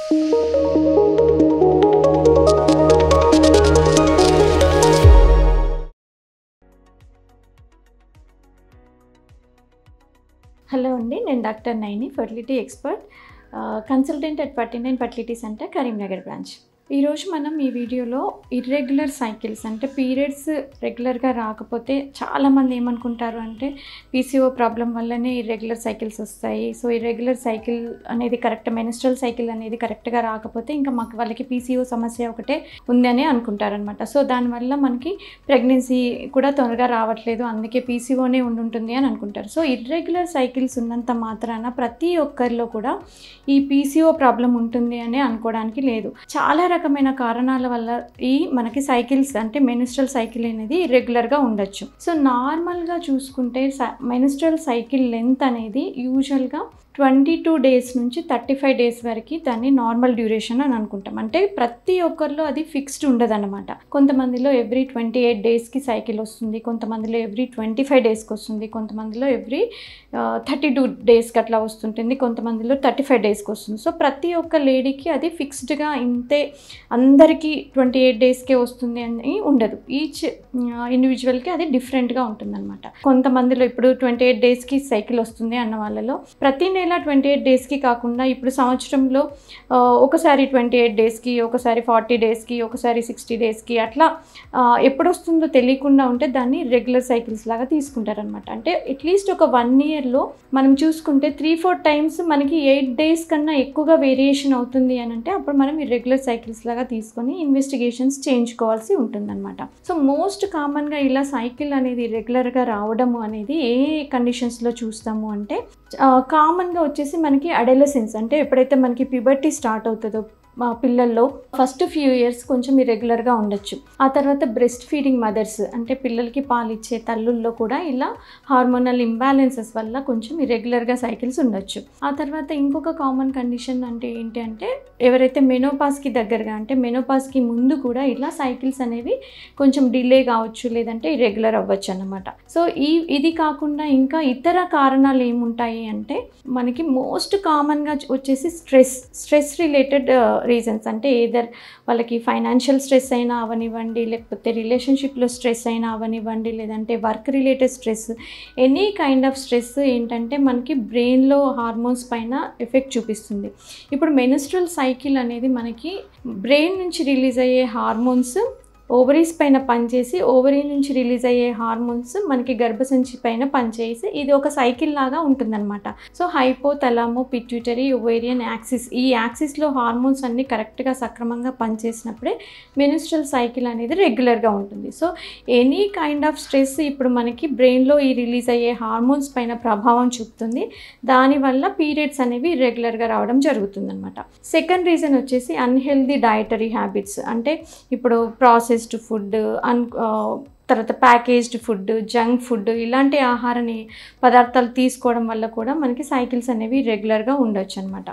Hello అండి, నేను doctor Naini, fertility expert, consultant at 49 fertility centre, Karimnagar branch. ఈరోజు మనం ఈ వీడియోలో ఇర్రెగ్యులర్ సైకిల్స్ అంటే పీరియడ్స్ రెగ్యులర్గా రాకపోతే చాలామంది ఏమనుకుంటారు అంటే పీసీఓ ప్రాబ్లం వల్లనే ఇర్రెగ్యులర్ సైకిల్స్ వస్తాయి. సో ఇర్రెగ్యులర్ సైకిల్ అనేది కరెక్ట్, మెన్స్ట్రల్ సైకిల్ అనేది కరెక్ట్గా రాకపోతే ఇంకా మాకు వాళ్ళకి పీసీఓ సమస్య ఒకటే ఉందని అనుకుంటారనమాట. సో దానివల్ల మనకి ప్రెగ్నెన్సీ కూడా త్వరగా రావట్లేదు, అందుకే పీసీఓనే ఉంటుంది అని అనుకుంటారు. సో ఇర్రెగ్యులర్ సైకిల్స్ ఉన్నంత మాత్రాన ప్రతి ఒక్కరిలో కూడా ఈ పీసీఓ ప్రాబ్లం ఉంటుంది అని అనుకోవడానికి లేదు. చాలా రకమైన కారణాల వల్ల మనకి సైకిల్స్ అంటే మెన్స్ట్రల్ సైకిల్ అనేది ఇర్రెగ్యులర్గా ఉండొచ్చు. సో నార్మల్గా చూసుకుంటే మెన్స్ట్రల్ సైకిల్ లెంత్ అనేది యూజువల్గా 22 డేస్ నుంచి 35 డేస్ వరకు దాన్ని నార్మల్ డ్యూరేషన్ అని అనుకుంటాం. అంటే ప్రతి ఒక్కరిలో అది ఫిక్స్డ్ ఉండదన్నమాట. కొంతమందిలో ఎవ్రీ 28 డేస్కి సైకిల్ వస్తుంది, కొంతమందిలో ఎవ్రీ 25 డేస్కి వస్తుంది, కొంతమందిలో ఎవ్రీ 32 డేస్కి అట్లా వస్తుంటుంది, కొంతమందిలో 35 డేస్కి వస్తుంది. సో ప్రతి ఒక్క లేడీకి అది ఫిక్స్డ్గా ఇంతే అందరికీ 28 డేస్కే వస్తుంది అని ఉండదు. ఈచ్ ఇండివిజువల్కి అది డిఫరెంట్గా ఉంటుందన్నమాట. కొంతమందిలో ఇప్పుడు 28 డేస్కి సైకిల్ వస్తుంది అన్న వాళ్ళలో ప్రతి నెల 28 డేస్కి కాకుండా ఇప్పుడు సంవత్సరంలో ఒకసారి 28 డేస్కి, ఒకసారి 40 డేస్కి, ఒకసారి 60 డేస్కి అట్లా ఎప్పుడు వస్తుందో తెలియకుండా ఉంటే దాన్ని రెగ్యులర్ సైకిల్స్ లాగా తీసుకుంటారనమాట. అంటే అట్లీస్ట్ ఒక 1 ఇయర్లో మనం చూసుకుంటే 3-4 టైమ్స్ మనకి 8 డేస్ కన్నా ఎక్కువగా వేరియేషన్ అవుతుంది అని అంటే అప్పుడు మనం ఈ రెగ్యులర్ సైకిల్స్ లాగా తీసుకొని ఇన్వెస్టిగేషన్స్ చేయించుకోవాల్సి ఉంటుందన్నమాట. సో మోస్ట్ కామన్గా ఇలా సైకిల్ అనేది రెగ్యులర్గా రావడము అనేది ఏ కండిషన్స్లో చూస్తాము అంటే కామన్గా వచ్చేసి మనకి అడోలసెన్స్ అంటే ఎప్పుడైతే మనకి ప్యూబర్టీ స్టార్ట్ అవుతుందో పిల్లల్లో ఫస్ట్ ఫ్యూ ఇయర్స్ కొంచెం ఇర్రెగ్యులర్గా ఉండొచ్చు. ఆ తర్వాత బ్రెస్ట్ ఫీడింగ్ మదర్స్ అంటే పిల్లలకి పాలిచ్చే తల్లుల్లో కూడా ఇలా హార్మోనల్ ఇంబ్యాలెన్సెస్ వల్ల కొంచెం ఇర్రెగ్యులర్గా సైకిల్స్ ఉండొచ్చు. ఆ తర్వాత ఇంకొక కామన్ కండిషన్ అంటే ఏంటి అంటే ఎవరైతే మెనోపాస్కి దగ్గరగా అంటే మెనోపాస్కి ముందు కూడా ఇలా సైకిల్స్ అనేవి కొంచెం డిలే కావచ్చు, లేదంటే ఇర్రెగ్యులర్ అవ్వచ్చు అన్నమాట. సో ఇది కాకుండా ఇంకా ఇతర కారణాలు ఏముంటాయి అంటే మనకి మోస్ట్ కామన్గా వచ్చేసి స్ట్రెస్ రిలేటెడ్ రీజన్స్. అంటే ఏదర్ వాళ్ళకి ఫైనాన్షియల్ స్ట్రెస్ అయినా అవనివ్వండి, లేకపోతే రిలేషన్షిప్లో స్ట్రెస్ అయినా అవనివ్వండి, లేదంటే work related stress, any kind of stress ఏంటంటే మనకి బ్రెయిన్లో హార్మోన్స్ పైన ఎఫెక్ట్ చూపిస్తుంది. ఇప్పుడు మెన్స్ట్రల్ సైకిల్ అనేది మనకి బ్రెయిన్ నుంచి రిలీజ్ అయ్యే హార్మోన్స్ ఓవరీస్ పైన పనిచేసి ఓవరీ నుంచి రిలీజ్ అయ్యే హార్మోన్స్ మనకి గర్భసంచి పైన పనిచేసి ఇది ఒక సైకిల్ లాగా ఉంటుందన్నమాట. సో హైపోథలామో పిట్యూటరీ ఓవేరియన్ యాక్సిస్, ఈ యాక్సిస్లో హార్మోన్స్ అన్నీ కరెక్ట్గా సక్రమంగా పనిచేసినప్పుడే మెన్స్ట్రల్ సైకిల్ అనేది రెగ్యులర్గా ఉంటుంది. So any kind of stress ఇప్పుడు మనకి బ్రెయిన్లో ఈ రిలీజ్ అయ్యే హార్మోన్స్ పైన ప్రభావం చూపుతుంది. దానివల్ల పీరియడ్స్ అనేవి రెగ్యులర్గా రావడం జరుగుతుందన్నమాట. సెకండ్ రీజన్ వచ్చేసి అన్హెల్దీ డయటరీ హ్యాబిట్స్. అంటే ఇప్పుడు ప్రాసెస్డ్ ఫుడ్, తర్వాత ప్యాకేజ్డ్ ఫుడ్, జంక్ ఫుడ్ ఇలాంటి ఆహారాన్ని పదార్థాలు తీసుకోవడం వల్ల కూడా మనకి సైకిల్స్ అనేవి రెగ్యులర్గా ఉండొచ్చు అనమాట.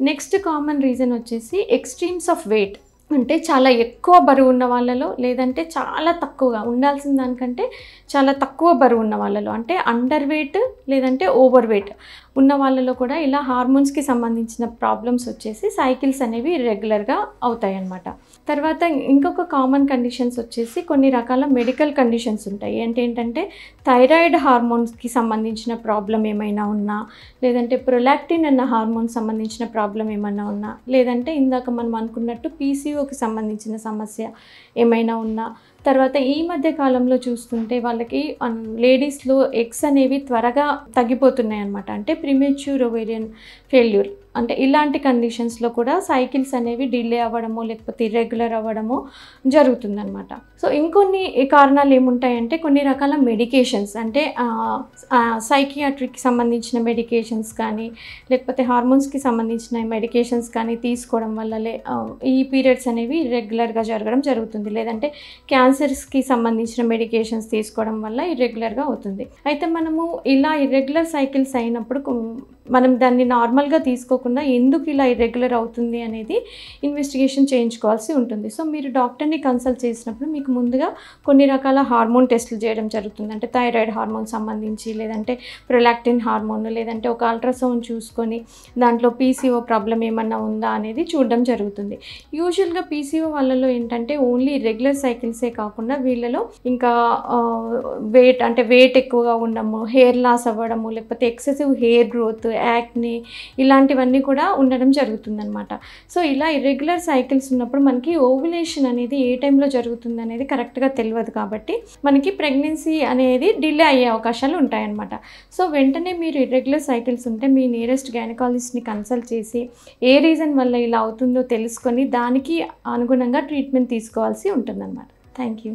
నెక్స్ట్ కామన్ రీజన్ వచ్చేసి ఎక్స్ట్రీమ్స్ ఆఫ్ వెయిట్. అంటే చాలా ఎక్కువ బరువు ఉన్న వాళ్ళలో, లేదంటే చాలా తక్కువగా ఉండాల్సిన దానికంటే చాలా తక్కువ బరువు ఉన్న వాళ్ళలో, అంటే అండర్ వెయిట్ లేదంటే ఓవర్ వెయిట్ ఉన్న వాళ్ళలో కూడా ఇలా హార్మోన్స్కి సంబంధించిన ప్రాబ్లమ్స్ వచ్చేసి సైకిల్స్ అనేవి రెగ్యులర్గా అవుతాయి అన్నమాట. తర్వాత ఇంకొక కామన్ కండిషన్స్ వచ్చేసి కొన్ని రకాల మెడికల్ కండిషన్స్ ఉంటాయి. ఏంటంటే థైరాయిడ్ హార్మోన్స్కి సంబంధించిన ప్రాబ్లం ఏమైనా ఉన్నా, లేదంటే ప్రొలాక్టిన్ అన్న హార్మోన్ సంబంధించిన ప్రాబ్లం ఏమైనా ఉన్నా, లేదంటే ఇందాక మనం అనుకున్నట్టు పీసీఓకి సంబంధించిన సమస్య ఏమైనా ఉన్నా, తర్వాత ఈ మధ్య కాలంలో చూస్తుంటే వాళ్ళకి లేడీస్లో ఎగ్స్ అనేవి త్వరగా తగ్గిపోతున్నాయి అన్నమాట. అంటే ప్రీమెచ్యూర్ ఓవేరియన్ ఫెయిల్యూర్, అంటే ఇలాంటి కండిషన్స్లో కూడా సైకిల్స్ అనేవి డిలే అవ్వడము లేకపోతే ఇర్రెగ్యులర్ అవ్వడము జరుగుతుందన్నమాట. సో ఇంకొన్ని కారణాలు ఏముంటాయంటే కొన్ని రకాల మెడికేషన్స్, అంటే సైకియాట్రిక్కి సంబంధించిన మెడికేషన్స్ కానీ లేకపోతే హార్మోన్స్కి సంబంధించిన మెడికేషన్స్ కానీ తీసుకోవడం వల్ల ఈ పీరియడ్స్ అనేవి ఇర్రెగ్యులర్గా జరగడం జరుగుతుంది. లేదంటే క్యాన్సర్స్కి సంబంధించిన మెడికేషన్స్ తీసుకోవడం వల్ల ఇర్రెగ్యులర్గా అవుతుంది. అయితే మనము ఇలా ఇర్రెగ్యులర్ సైకిల్స్ అయినప్పుడు మనం దాన్ని నార్మల్గా తీసుకోకుండా ఎందుకు ఇలా ఇర్రెగ్యులర్ అవుతుంది అనేది ఇన్వెస్టిగేషన్ చేయించుకోవాల్సి ఉంటుంది. సో మీరు డాక్టర్ని కన్సల్ట్ చేసినప్పుడు మీకు ముందుగా కొన్ని రకాల హార్మోన్ టెస్టులు చేయడం జరుగుతుంది. అంటే థైరాయిడ్ హార్మోన్ సంబంధించి, లేదంటే ప్రొలాక్టిన్ హార్మోన్, లేదంటే ఒక అల్ట్రాసౌండ్ చూసుకొని దాంట్లో పీసీఓ ప్రాబ్లం ఏమన్నా ఉందా అనేది చూడడం జరుగుతుంది. యూజువల్గా పీసీఓ వాళ్ళలో ఏంటంటే ఓన్లీ రెగ్యులర్ సైకిల్సే కాకుండా వీళ్ళలో ఇంకా వెయిట్ ఎక్కువగా ఉండము, హెయిర్ లాస్ అవ్వడము, లేకపోతే ఎక్సెసివ్ హెయిర్ గ్రోత్, యాక్ని ఇలాంటివన్నీ కూడా ఉండడం జరుగుతుందన్నమాట. సో ఇలా ఇర్రెగ్యులర్ సైకిల్స్ ఉన్నప్పుడు మనకి ఓవ్యులేషన్ అనేది ఏ టైంలో జరుగుతుంది అనేది కరెక్ట్గా తెలియదు కాబట్టి మనకి ప్రెగ్నెన్సీ అనేది డిలే అయ్యే అవకాశాలు ఉంటాయన్నమాట. సో వెంటనే మీరు ఇర్రెగ్యులర్ సైకిల్స్ ఉంటే మీ నియరెస్ట్ గైనకాలజిస్ట్ని కన్సల్ట్ చేసి ఏ రీజన్ వల్ల ఇలా అవుతుందో తెలుసుకొని దానికి అనుగుణంగా ట్రీట్మెంట్ తీసుకోవాల్సి ఉంటుందన్నమాట. Thank you.